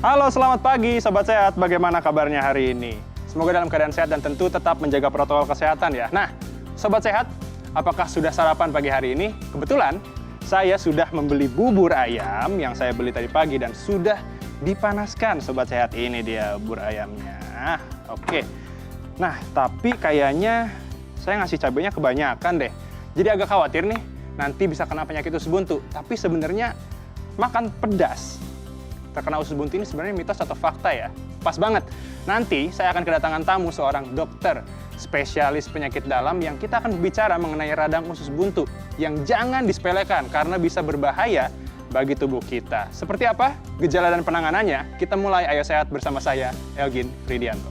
Halo, selamat pagi Sobat Sehat. Bagaimana kabarnya hari ini? Semoga dalam keadaan sehat dan tentu tetap menjaga protokol kesehatan ya. Nah, Sobat Sehat, apakah sudah sarapan pagi hari ini? Kebetulan, saya sudah membeli bubur ayam yang saya beli tadi pagi dan sudah dipanaskan Sobat Sehat. Ini dia bubur ayamnya. Oke. Nah, tapi kayaknya saya ngasih cabenya kebanyakan deh. Jadi agak khawatir nih, nanti bisa kena penyakit usus buntu. Tapi sebenarnya makan pedas terkena usus buntu ini sebenarnya mitos atau fakta ya? Pas banget. Nanti saya akan kedatangan tamu seorang dokter spesialis penyakit dalam yang kita akan berbicara mengenai radang usus buntu yang jangan disepelekan karena bisa berbahaya bagi tubuh kita. Seperti apa gejala dan penanganannya? Kita mulai Ayo Sehat bersama saya, Elgin Fridianto.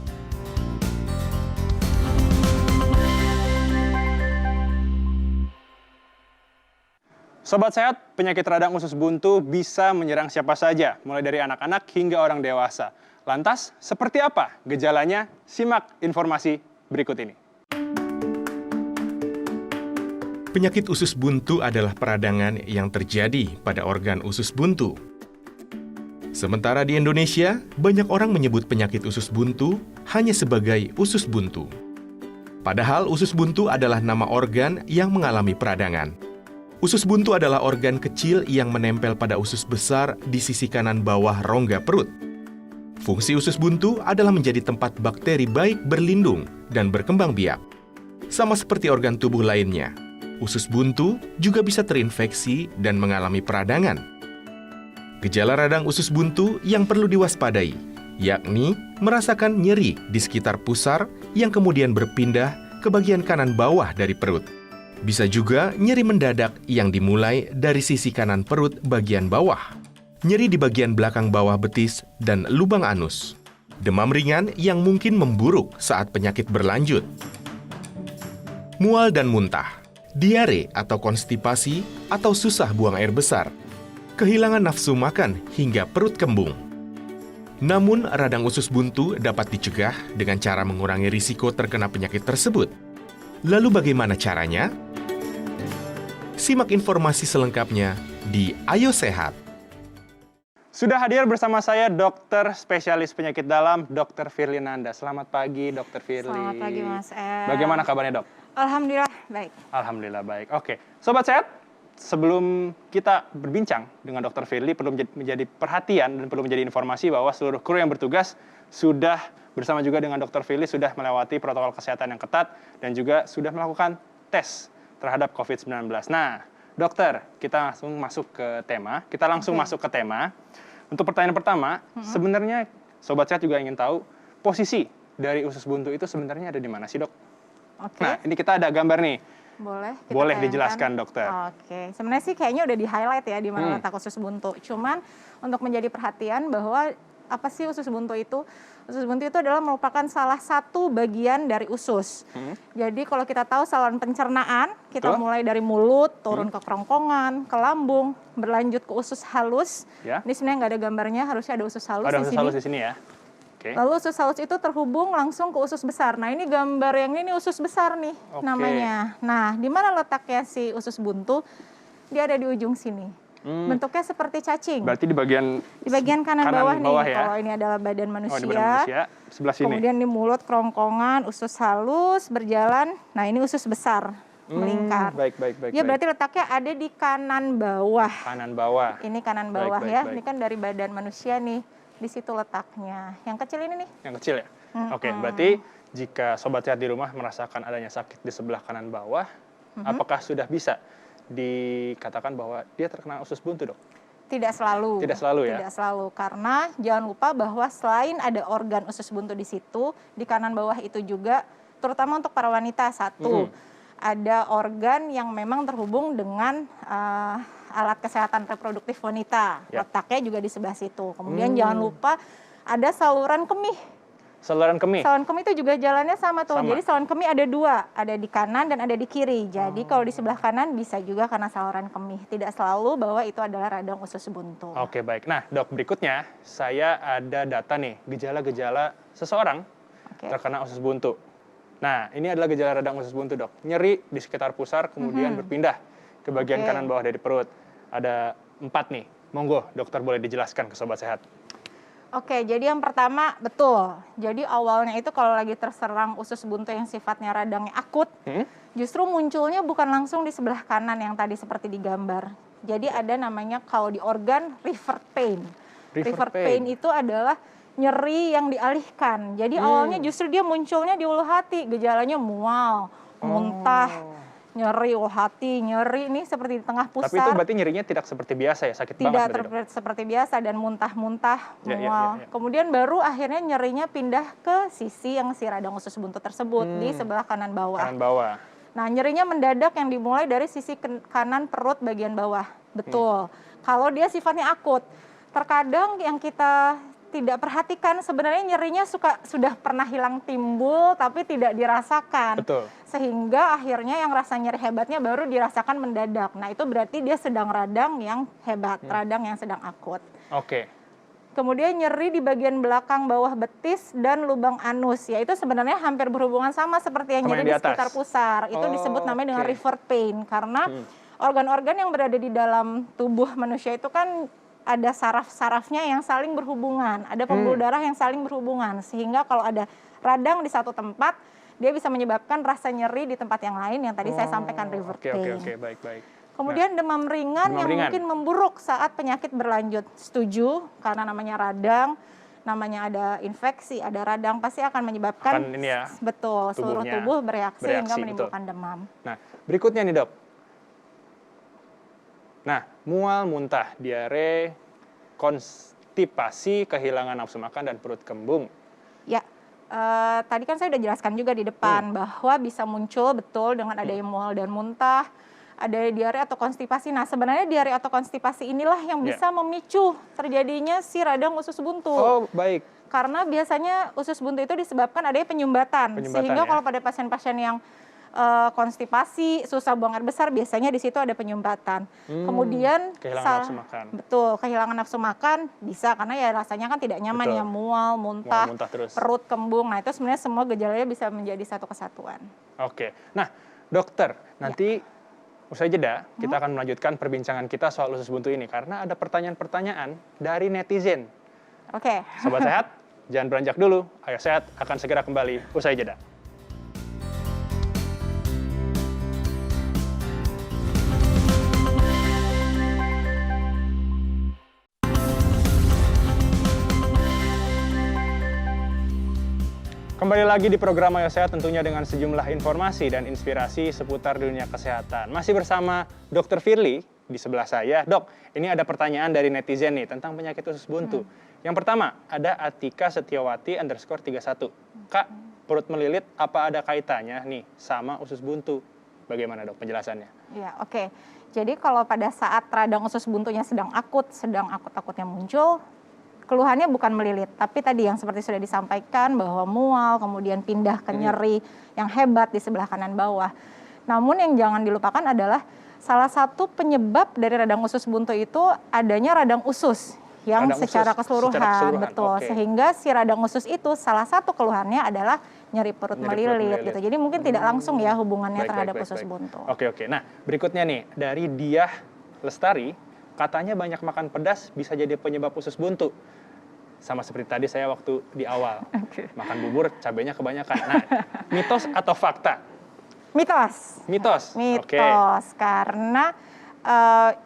Sobat Sehat, penyakit radang usus buntu bisa menyerang siapa saja, mulai dari anak-anak hingga orang dewasa. Lantas, seperti apa gejalanya? Simak informasi berikut ini. Penyakit usus buntu adalah peradangan yang terjadi pada organ usus buntu. Sementara di Indonesia, banyak orang menyebut penyakit usus buntu hanya sebagai usus buntu. Padahal usus buntu adalah nama organ yang mengalami peradangan. Usus buntu adalah organ kecil yang menempel pada usus besar di sisi kanan bawah rongga perut. Fungsi usus buntu adalah menjadi tempat bakteri baik berlindung dan berkembang biak. Sama seperti organ tubuh lainnya, usus buntu juga bisa terinfeksi dan mengalami peradangan. Gejala radang usus buntu yang perlu diwaspadai, yakni merasakan nyeri di sekitar pusar yang kemudian berpindah ke bagian kanan bawah dari perut. Bisa juga nyeri mendadak yang dimulai dari sisi kanan perut bagian bawah. Nyeri di bagian belakang bawah betis dan lubang anus. Demam ringan yang mungkin memburuk saat penyakit berlanjut. Mual dan muntah. Diare atau konstipasi atau susah buang air besar. Kehilangan nafsu makan hingga perut kembung. Namun, radang usus buntu dapat dicegah dengan cara mengurangi risiko terkena penyakit tersebut. Lalu bagaimana caranya? Simak informasi selengkapnya di Ayo Sehat. Sudah hadir bersama saya dokter spesialis penyakit dalam, Dr. Firly Nanda. Selamat pagi, Dr. Firly. Selamat pagi, Mas El. Bagaimana kabarnya, Dok? Alhamdulillah, baik. Alhamdulillah baik. Oke, Sobat Sehat, sebelum kita berbincang dengan Dr. Firly, perlu menjadi perhatian dan perlu menjadi informasi bahwa seluruh kru yang bertugas sudah bersama juga dengan Dr. Firly sudah melewati protokol kesehatan yang ketat dan juga sudah melakukan tes terhadap COVID-19. Nah, dokter, kita langsung masuk ke tema. Masuk ke tema. Untuk pertanyaan pertama, sebenarnya Sobat Sehat juga ingin tahu posisi dari usus buntu itu sebenarnya ada di mana sih, Dok? Oke. Nah, ini kita ada gambar nih. Boleh kita dijelaskan, dokter. Oke. Sebenarnya sih kayaknya udah di-highlight ya di mana letak usus buntu. Cuman untuk menjadi perhatian bahwa apa sih usus buntu itu? Usus buntu itu adalah merupakan salah satu bagian dari usus. Jadi kalau kita tahu saluran pencernaan, kita mulai dari mulut, turun ke kerongkongan, ke lambung, berlanjut ke usus halus. Ya. Ini sebenarnya nggak ada gambarnya, harusnya ada usus halus Ada di usus sini. halus di sini ya. Oke. Lalu usus halus itu terhubung langsung ke usus besar. Nah, ini gambar yang ini usus besar nih namanya. Nah, di mana letaknya si usus buntu? Dia ada di ujung sini. Bentuknya seperti cacing. Berarti di bagian kanan bawah nih. ya? Kalau ini adalah badan manusia. Oh, di badan manusia. Sebelah sini. Kemudian di mulut, kerongkongan, usus halus, berjalan. Nah, ini usus besar, melingkar. Baik. Ya, berarti letaknya ada di kanan bawah. Kanan bawah. Ini kanan bawah Baik. ya. Ini kan dari badan manusia nih. Di situ letaknya. Yang kecil ini nih. Yang kecil ya? Oke, berarti jika Sobat Sehat di rumah merasakan adanya sakit di sebelah kanan bawah, apakah sudah bisa dikatakan bahwa dia terkena usus buntu, Dok? Tidak selalu. Tidak selalu ya? Tidak selalu, karena jangan lupa bahwa selain ada organ usus buntu di situ, di kanan bawah itu juga, terutama untuk para wanita, ada organ yang memang terhubung dengan alat kesehatan reproduktif wanita. Letaknya juga di sebelah situ. Kemudian jangan lupa ada saluran kemih. Saluran kemih? Saluran kemih itu juga jalannya sama tuh. Jadi saluran kemih ada dua, ada di kanan dan ada di kiri. Jadi kalau di sebelah kanan bisa juga karena saluran kemih. Tidak selalu bahwa itu adalah radang usus buntu. Oke, baik. Nah, Dok, berikutnya saya ada data nih, gejala-gejala seseorang terkena usus buntu. Nah, ini adalah gejala radang usus buntu, Dok. Nyeri di sekitar pusar, kemudian berpindah ke bagian kanan bawah dari perut. Ada 4 nih. Monggo, dokter boleh dijelaskan ke Sobat Sehat. Oke, jadi yang pertama betul. Jadi awalnya itu kalau lagi terserang usus buntu yang sifatnya radangnya akut, justru munculnya bukan langsung di sebelah kanan yang tadi seperti di gambar. Jadi ada namanya kalau di organ revert pain. Revert pain itu adalah nyeri yang dialihkan. Jadi awalnya justru dia munculnya di ulu hati, gejalanya mual, muntah, nyeri ulu hati, nyeri nih seperti di tengah pusar. Tapi itu berarti nyerinya tidak seperti biasa ya, sakit banget. Tidak seperti biasa dan muntah-muntah, Ya, mual. ya. Kemudian baru akhirnya nyerinya pindah ke sisi yang si radang usus buntu tersebut di sebelah kanan bawah. Kanan bawah. Nah, nyerinya mendadak yang dimulai dari sisi kanan perut bagian bawah. Betul. Kalau dia sifatnya akut. Terkadang yang kita tidak perhatikan sebenarnya nyerinya sudah pernah hilang timbul tapi tidak dirasakan. Betul. Sehingga akhirnya yang rasa nyeri hebatnya baru dirasakan mendadak. Nah, itu berarti dia sedang radang yang hebat, radang yang sedang akut. Oke. Kemudian nyeri di bagian belakang bawah betis dan lubang anus. Ya, itu sebenarnya hampir berhubungan sama seperti yang nyeri di sekitar pusar. Itu disebut namanya dengan revert pain karena organ-organ yang berada di dalam tubuh manusia itu kan ada saraf-sarafnya yang saling berhubungan, ada pembuluh darah yang saling berhubungan, sehingga kalau ada radang di satu tempat, dia bisa menyebabkan rasa nyeri di tempat yang lain yang tadi saya sampaikan revert pain. Oke, baik. Kemudian demam ringan yang mungkin memburuk saat penyakit berlanjut. Setuju, karena namanya radang, namanya ada infeksi, ada radang, pasti akan menyebabkan betul seluruh tubuh bereaksi hingga menimbulkan demam. Nah, berikutnya nih dok. Nah, mual, muntah, diare, konstipasi, kehilangan nafsu makan, dan perut kembung. Ya, tadi kan saya sudah jelaskan juga di depan bahwa bisa muncul betul dengan adanya mual dan muntah, ada diare atau konstipasi. Nah, sebenarnya diare atau konstipasi inilah yang bisa memicu terjadinya si radang usus buntu. Oh, baik. Karena biasanya usus buntu itu disebabkan adanya penyumbatan sehingga kalau pada pasien-pasien yang konstipasi, susah buang air besar, biasanya di situ ada penyumbatan. Kemudian kehilangan nafsu makan. Betul, kehilangan nafsu makan bisa karena ya rasanya kan tidak nyaman ya, mual, muntah terus. Perut kembung. Nah, itu sebenarnya semua gejalanya bisa menjadi satu kesatuan. Oke. Nah, dokter, nanti usai jeda kita akan melanjutkan perbincangan kita soal usus buntu ini karena ada pertanyaan-pertanyaan dari netizen. Oke. Sobat sehat, jangan beranjak dulu. Ayo Sehat akan segera kembali usai jeda. Kembali lagi di program Ayo Sehat tentunya dengan sejumlah informasi dan inspirasi seputar dunia kesehatan. Masih bersama Dr. Firly di sebelah saya. Dok, ini ada pertanyaan dari netizen nih tentang penyakit usus buntu. Yang pertama, ada Atika Setiawati _31. Kak, perut melilit apa ada kaitannya nih sama usus buntu? Bagaimana dok penjelasannya? Ya, oke. Jadi kalau pada saat radang usus buntunya sedang akut-akutnya muncul, keluhannya bukan melilit, tapi tadi yang seperti sudah disampaikan bahwa mual, kemudian pindah ke nyeri yang hebat di sebelah kanan bawah. Namun yang jangan dilupakan adalah salah satu penyebab dari radang usus buntu itu adanya radang usus yang secara keseluruhan. Betul. Sehingga si radang usus itu salah satu keluhannya adalah nyeri perut melilit gitu. Jadi mungkin tidak langsung ya hubungannya terhadap usus buntu. Oke. Nah, berikutnya nih dari Diah Lestari, katanya banyak makan pedas bisa jadi penyebab usus buntu. Sama seperti tadi saya waktu di awal, makan bubur cabenya kebanyakan. Nah, mitos atau fakta? Mitos. Mitos. Karena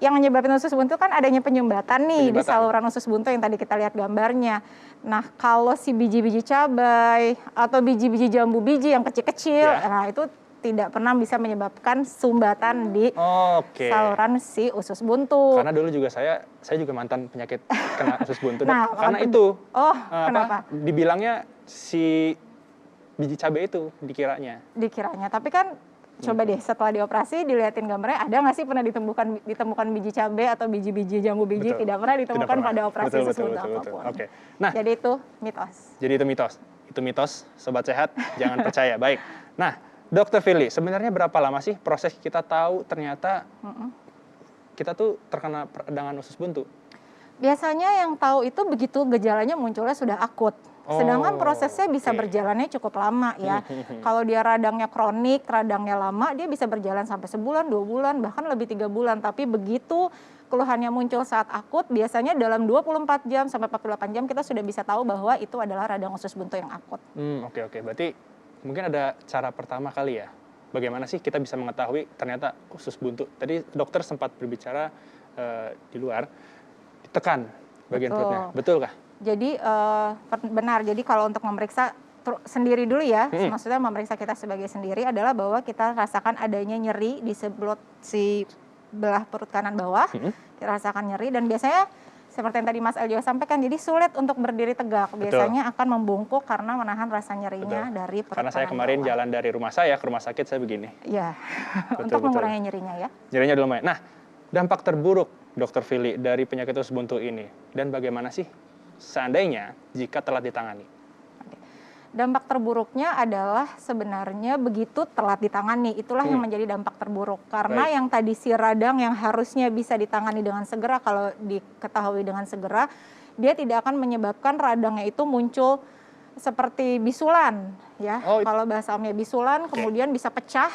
yang menyebabkan usus buntu kan adanya penyumbatan nih di saluran usus buntu yang tadi kita lihat gambarnya. Nah, kalau si biji-biji cabai atau biji-biji jambu biji yang kecil-kecil, nah itu tidak pernah bisa menyebabkan sumbatan di saluran si usus buntu. Karena dulu juga saya juga mantan penyakit kena usus buntu. Karena itu, kenapa? Dibilangnya si biji cabai itu dikiranya. Tapi kan coba deh setelah dioperasi dilihatin gambarnya, ada nggak sih pernah ditemukan biji cabai atau biji-biji jambu biji? Tidak pernah ditemukan pada operasi usus buntu apapun. Nah, jadi itu mitos. Itu mitos, Sobat Sehat, jangan percaya. Baik. Nah, Dokter Firly, sebenarnya berapa lama sih proses kita tahu ternyata kita tuh terkena peradangan usus buntu? Biasanya yang tahu itu begitu gejalanya munculnya sudah akut. Sedangkan prosesnya bisa berjalannya cukup lama ya. Kalau dia radangnya kronik, radangnya lama, dia bisa berjalan sampai sebulan, 2 bulan, bahkan lebih 3 bulan. Tapi begitu keluhannya muncul saat akut, biasanya dalam 24 jam sampai 48 jam kita sudah bisa tahu bahwa itu adalah radang usus buntu yang akut. Oke. Berarti mungkin ada cara pertama kali ya. Bagaimana sih kita bisa mengetahui ternyata usus buntu? Tadi dokter sempat berbicara di luar, ditekan bagian perutnya. Betul kah? Jadi benar, jadi kalau untuk memeriksa sendiri dulu ya, maksudnya memeriksa kita sebagai sendiri adalah bahwa kita rasakan adanya nyeri di sebelah perut kanan bawah, kita rasakan nyeri dan biasanya seperti yang tadi Mas El juga sampaikan, jadi sulit untuk berdiri tegak, biasanya akan membungkuk karena menahan rasa nyerinya dari perut karena kanan saya kemarin bawah. jalan dari rumah saya ke rumah sakit saya begini. Iya, untuk mengurangi nyerinya ya. Nyerinya dulu lumayan. Nah, dampak terburuk Dr. Fili dari penyakit usus buntu ini dan bagaimana sih seandainya jika telat ditangani? Dampak terburuknya adalah sebenarnya begitu telat ditangani, itulah yang menjadi dampak terburuk. Karena yang tadi si radang yang harusnya bisa ditangani dengan segera, kalau diketahui dengan segera, dia tidak akan menyebabkan radangnya itu muncul seperti bisulan, ya. Kalau bahasa omnya bisulan, kemudian bisa pecah,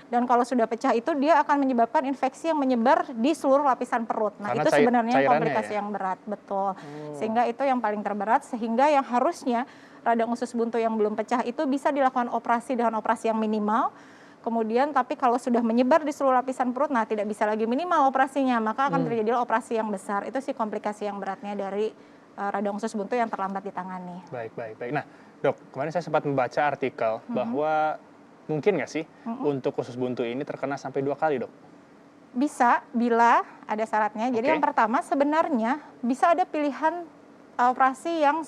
dan kalau sudah pecah itu dia akan menyebabkan infeksi yang menyebar di seluruh lapisan perut. Nah, karena itu sebenarnya komplikasi ya? yang berat, betul. Sehingga itu yang paling terberat, sehingga yang harusnya radang usus buntu yang belum pecah itu bisa dilakukan operasi dengan operasi yang minimal. Kemudian tapi kalau sudah menyebar di seluruh lapisan perut, nah tidak bisa lagi minimal operasinya, maka akan terjadi operasi yang besar. Itu sih komplikasi yang beratnya dari radang usus buntu yang terlambat ditangani. Baik. Nah, dok, kemarin saya sempat membaca artikel bahwa mungkin nggak sih untuk usus buntu ini terkena sampai 2 kali, dok? Bisa, bila ada syaratnya. Jadi yang pertama sebenarnya bisa ada pilihan operasi yang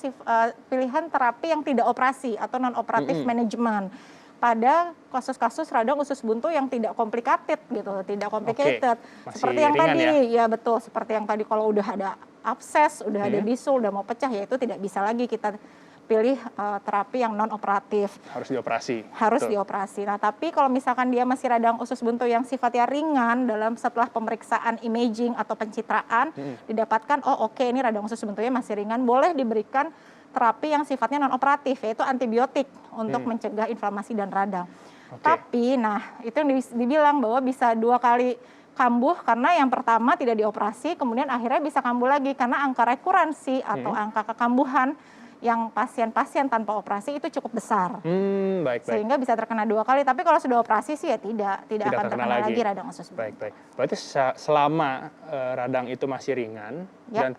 pilihan terapi yang tidak operasi atau non operatif manajemen pada kasus-kasus radang usus buntu yang tidak complicated gitu, tidak complicated. Seperti yang tadi, ya betul, seperti yang tadi kalau udah ada abses, udah ada bisul, udah mau pecah, ya itu tidak bisa lagi kita pilih terapi yang non operatif. Harus dioperasi. Harus dioperasi. Nah, tapi kalau misalkan dia masih radang usus buntu yang sifatnya ringan setelah pemeriksaan imaging atau pencitraan didapatkan ini radang usus buntunya masih ringan, boleh diberikan terapi yang sifatnya non operatif, yaitu antibiotik untuk mencegah inflamasi dan radang. Tapi itu yang dibilang bahwa bisa 2 kali kambuh karena yang pertama tidak dioperasi, kemudian akhirnya bisa kambuh lagi karena angka rekurensi atau angka kekambuhan yang pasien-pasien tanpa operasi itu cukup besar. Sehingga bisa terkena 2 kali, tapi kalau sudah operasi sih ya tidak akan terkena lagi radang usus buntu. Baik. Berarti selama radang itu masih ringan dan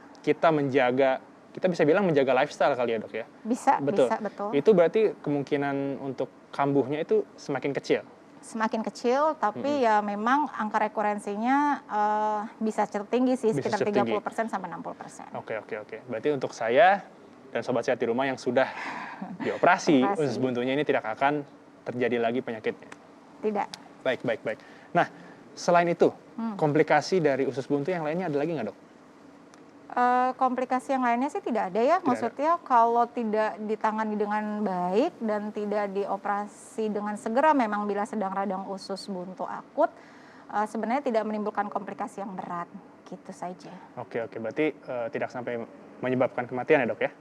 kita bisa bilang menjaga lifestyle kali ya, dok ya? Bisa, betul. Itu berarti kemungkinan untuk kambuhnya itu semakin kecil? Semakin kecil, tapi ya memang angka rekurensinya bisa tinggi sih, sekitar 30% sampai 60%. Oke. Berarti untuk saya dan sobat sehat di rumah yang sudah dioperasi usus buntunya ini tidak akan terjadi lagi penyakitnya? Tidak. Baik. Nah, selain itu, komplikasi dari usus buntu yang lainnya ada lagi nggak, dok? Komplikasi yang lainnya sih tidak ada ya. Maksudnya kalau tidak ditangani dengan baik dan tidak dioperasi dengan segera, memang bila sedang radang usus buntu akut, sebenarnya tidak menimbulkan komplikasi yang berat. Gitu saja. Oke. Berarti tidak sampai menyebabkan kematian ya, dok ya?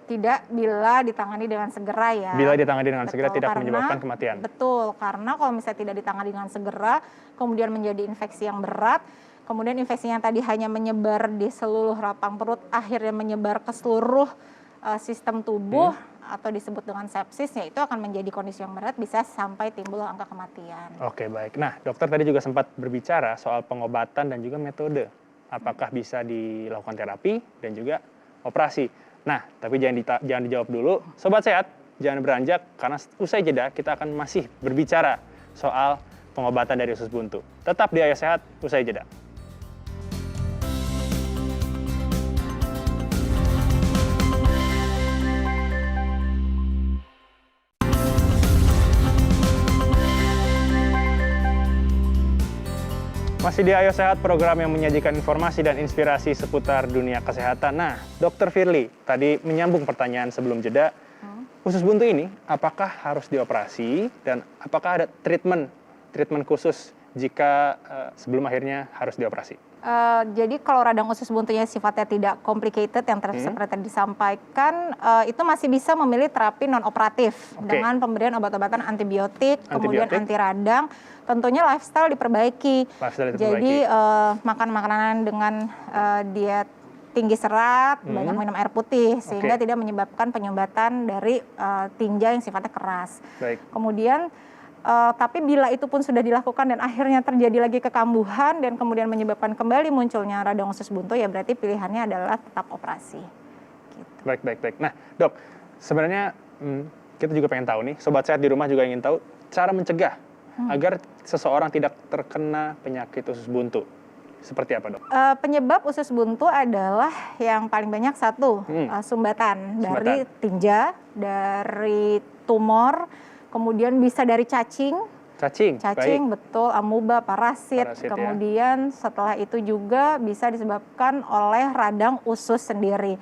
Tidak bila ditangani dengan segera ya. Bila ditangani dengan segera tidak menyebabkan kematian. Betul, karena kalau misalnya tidak ditangani dengan segera, kemudian menjadi infeksi yang berat, kemudian infeksinya yang tadi hanya menyebar di seluruh lapang perut, akhirnya menyebar ke seluruh sistem tubuh atau disebut dengan sepsis, ya itu akan menjadi kondisi yang berat, bisa sampai timbul angka kematian. Oke, baik. Nah, dokter tadi juga sempat berbicara soal pengobatan dan juga metode. Apakah bisa dilakukan terapi dan juga operasi. Nah, tapi jangan dijawab dulu. Sobat sehat, jangan beranjak karena usai jeda kita akan masih berbicara soal pengobatan dari usus buntu. Tetap di Ayo Sehat, usai jeda. Masih di Ayo Sehat, program yang menyajikan informasi dan inspirasi seputar dunia kesehatan. Nah, Dr. Firly, tadi menyambung pertanyaan sebelum jeda, usus buntu ini apakah harus dioperasi dan apakah ada treatment khusus jika sebelum akhirnya harus dioperasi? Jadi kalau radang usus buntunya sifatnya tidak complicated yang seperti tadi disampaikan, itu masih bisa memilih terapi non operatif dengan pemberian obat-obatan antibiotik, kemudian anti radang, tentunya lifestyle diperbaiki. Lifestyle Jadi diperbaiki. makan makanan dengan diet tinggi serat, banyak minum air putih sehingga tidak menyebabkan penyumbatan dari tinja yang sifatnya keras. Baik. Kemudian tapi bila itu pun sudah dilakukan dan akhirnya terjadi lagi kekambuhan dan kemudian menyebabkan kembali munculnya radang usus buntu, ya berarti pilihannya adalah tetap operasi. Gitu. Baik. Nah, Dok, sebenarnya kita juga pengen tahu nih, sobat sehat di rumah juga ingin tahu cara mencegah agar seseorang tidak terkena penyakit usus buntu. Seperti apa, Dok? Penyebab usus buntu adalah yang paling banyak satu, sumbatan dari tinja, dari tumor, kemudian bisa dari cacing, Cacing, betul, amuba, parasit, kemudian setelah itu juga bisa disebabkan oleh radang usus sendiri.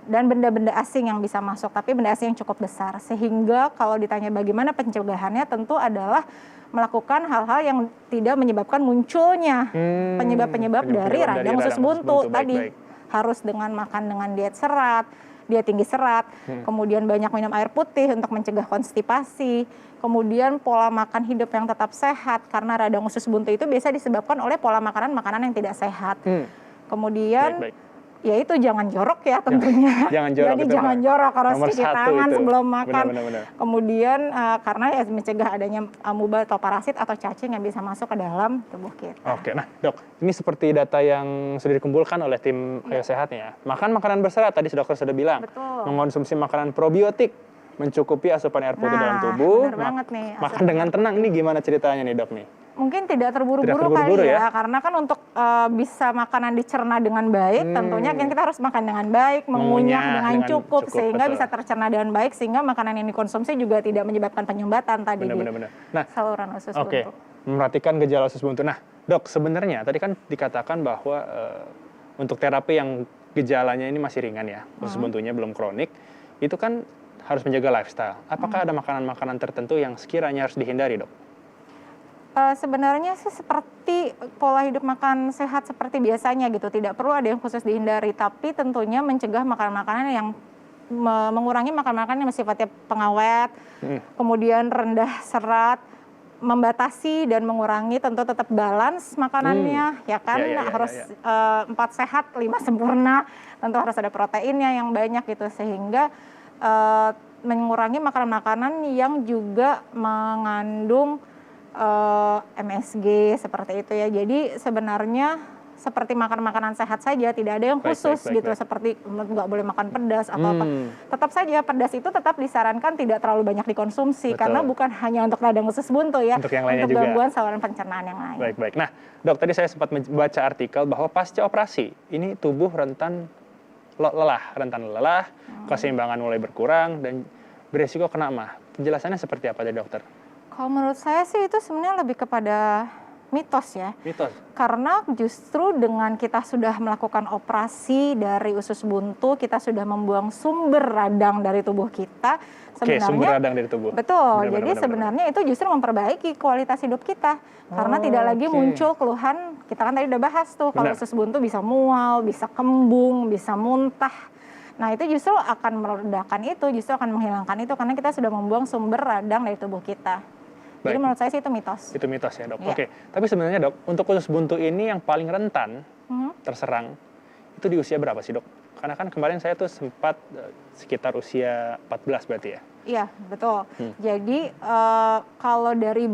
Dan benda-benda asing yang bisa masuk, tapi benda asing yang cukup besar. Sehingga kalau ditanya bagaimana pencegahannya, tentu adalah melakukan hal-hal yang tidak menyebabkan munculnya penyebab-penyebab dari radang usus buntu tadi. Harus dengan makan dengan diet serat, diet tinggi serat, kemudian banyak minum air putih untuk mencegah konstipasi, kemudian pola makan hidup yang tetap sehat, karena radang usus buntu itu biasa disebabkan oleh pola makanan yang tidak sehat. Kemudian ya itu jangan jorok ya tentunya. Jadi jangan jorok, harus cuci tangan sebelum makan. Benar. Kemudian karena ya mencegah adanya amuba atau parasit atau cacing yang bisa masuk ke dalam tubuh kita. Oke, nah Dok, ini seperti data yang sudah dikumpulkan oleh tim Ayo Sehat ya. Makan makanan berserat, tadi dokter sudah bilang. Betul. Mengonsumsi makanan probiotik, mencukupi asupan air putih dalam tubuh. Benar banget nih. Makan dengan tenang, ini gimana ceritanya nih Dok nih? Mungkin tidak terburu-buru kali ya, karena kan untuk bisa makanan dicerna dengan baik, tentunya kan kita harus makan dengan baik, mengunyah dengan cukup sehingga bisa tercerna dengan baik, sehingga makanan yang dikonsumsi juga tidak menyebabkan penyumbatan tadi di saluran usus buntu. Memperhatikan gejala usus buntu. Nah, Dok, sebenarnya tadi kan dikatakan bahwa untuk terapi yang gejalanya ini masih ringan ya, usus buntunya belum kronik, itu kan harus menjaga lifestyle. Apakah ada makanan-makanan tertentu yang sekiranya harus dihindari, Dok? Sebenarnya sih seperti pola hidup makan sehat seperti biasanya gitu, tidak perlu ada yang khusus dihindari, tapi tentunya mencegah makanan-makanan yang mengurangi makan-makanan yang sifatnya pengawet, kemudian rendah serat, membatasi dan mengurangi, tentu tetap balance makanannya, ya kan, harus 4 sehat, 5 sempurna, tentu harus ada proteinnya yang banyak gitu, sehingga mengurangi makanan-makanan yang juga mengandung MSG seperti itu ya. Jadi sebenarnya seperti makan makanan sehat saja, tidak ada yang khusus gitu. Seperti nggak boleh makan pedas atau apa. Tetap saja pedas itu tetap disarankan tidak terlalu banyak dikonsumsi. Karena bukan hanya untuk radang usus buntu ya, untuk gangguan saluran pencernaan yang lain. Baik. Nah, Dok, tadi saya sempat membaca artikel bahwa pasca operasi ini tubuh rentan lelah, keseimbangan mulai berkurang dan beresiko kena mah. Penjelasannya seperti apa dari dokter? Kalau menurut saya sih itu sebenarnya lebih kepada mitos ya. Mitos? Karena justru dengan kita sudah melakukan operasi dari usus buntu, kita sudah membuang sumber radang dari tubuh kita. Sebenarnya, sumber radang dari tubuh. Betul, jadi sebenarnya itu justru memperbaiki kualitas hidup kita. Karena tidak lagi muncul keluhan, kita kan tadi udah bahas tuh, kalau usus buntu bisa mual, bisa kembung, bisa muntah. Nah itu justru akan meredakan itu, justru akan menghilangkan itu, karena kita sudah membuang sumber radang dari tubuh kita. Jadi menurut saya sih itu mitos. Itu mitos ya, Dok. Oke. Tapi sebenarnya, Dok, untuk usus buntu ini yang paling rentan terserang itu di usia berapa sih, Dok? Karena kan kemarin saya tuh sempat sekitar usia 14 berarti ya. Iya, betul. Jadi kalau dari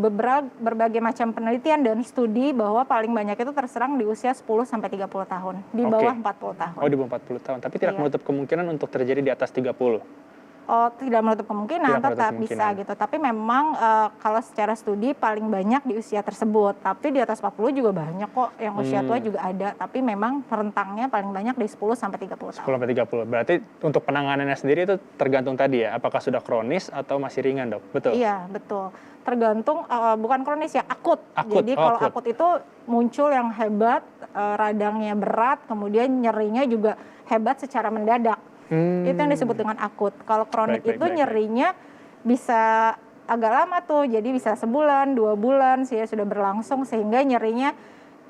berbagai macam penelitian dan studi bahwa paling banyak itu terserang di usia 10 sampai 30 tahun, di bawah 40 tahun. Oh, di bawah 40 tahun. Tapi tidak menutup kemungkinan untuk terjadi di atas 30. Oh, tidak menutup kemungkinan, tetap bisa gitu. Tapi memang kalau secara studi paling banyak di usia tersebut. Tapi di atas 40 juga banyak kok, yang usia tua juga ada. Tapi memang rentangnya paling banyak di 10 sampai 30 tahun. 10 sampai 30. Berarti untuk penanganannya sendiri itu tergantung tadi ya, apakah sudah kronis atau masih ringan, Dok? Betul? Iya, betul. Tergantung, bukan kronis ya, akut. Jadi kalau akut itu muncul yang hebat, radangnya berat, kemudian nyerinya juga hebat secara mendadak. Itu yang disebut dengan akut. Kalau kronik itu nyerinya bisa agak lama tuh, jadi bisa sebulan, 2 bulan sih ya sudah berlangsung, sehingga nyerinya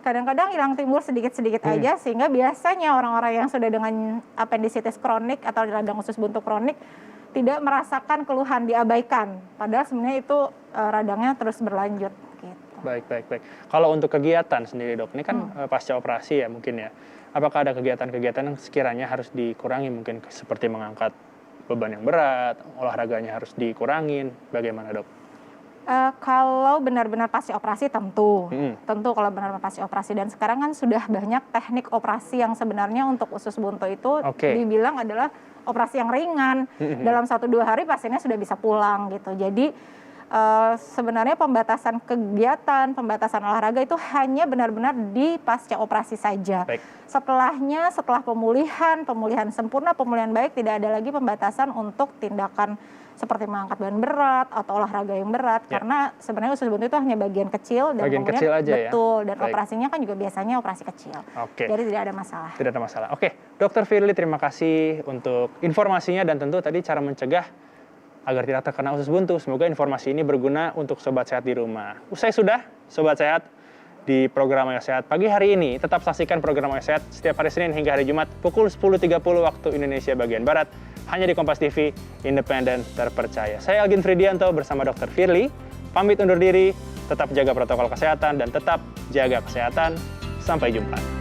kadang-kadang hilang timbul sedikit-sedikit aja, sehingga biasanya orang-orang yang sudah dengan appendicitis kronik atau radang usus buntu kronik tidak merasakan keluhan, diabaikan. Padahal sebenarnya itu radangnya terus berlanjut gitu. Baik. Kalau untuk kegiatan sendiri dok, ini kan pasca operasi ya mungkin ya. Apakah ada kegiatan-kegiatan yang sekiranya harus dikurangi mungkin seperti mengangkat beban yang berat, olahraganya harus dikurangin, bagaimana dok? Kalau benar-benar pasca operasi tentu kalau benar-benar pasca operasi, dan sekarang kan sudah banyak teknik operasi yang sebenarnya untuk usus buntu itu dibilang adalah operasi yang ringan. Dalam 1-2 hari pasiennya sudah bisa pulang gitu. Jadi sebenarnya pembatasan kegiatan, pembatasan olahraga itu hanya benar-benar di pasca operasi saja. Baik. Setelahnya, setelah pemulihan sempurna, pemulihan baik, tidak ada lagi pembatasan untuk tindakan seperti mengangkat beban berat atau olahraga yang berat, karena sebenarnya usus buntu itu hanya bagian kecil dan bagian kemudian kecil aja betul ya? Dan operasinya kan juga biasanya operasi kecil. Jadi tidak ada masalah. Tidak ada masalah. Oke, Dokter Firly, terima kasih untuk informasinya dan tentu tadi cara mencegah agar tidak terkena usus buntu. Semoga informasi ini berguna untuk sobat sehat di rumah. Usai sudah, sobat sehat, di program Ayo Sehat pagi hari ini, tetap saksikan program Ayo Sehat setiap hari Senin hingga hari Jumat pukul 10.30 waktu Indonesia bagian Barat, hanya di Kompas TV, independen, terpercaya. Saya Algin Fridianto bersama Dr. Firly, pamit undur diri, tetap jaga protokol kesehatan dan tetap jaga kesehatan. Sampai jumpa.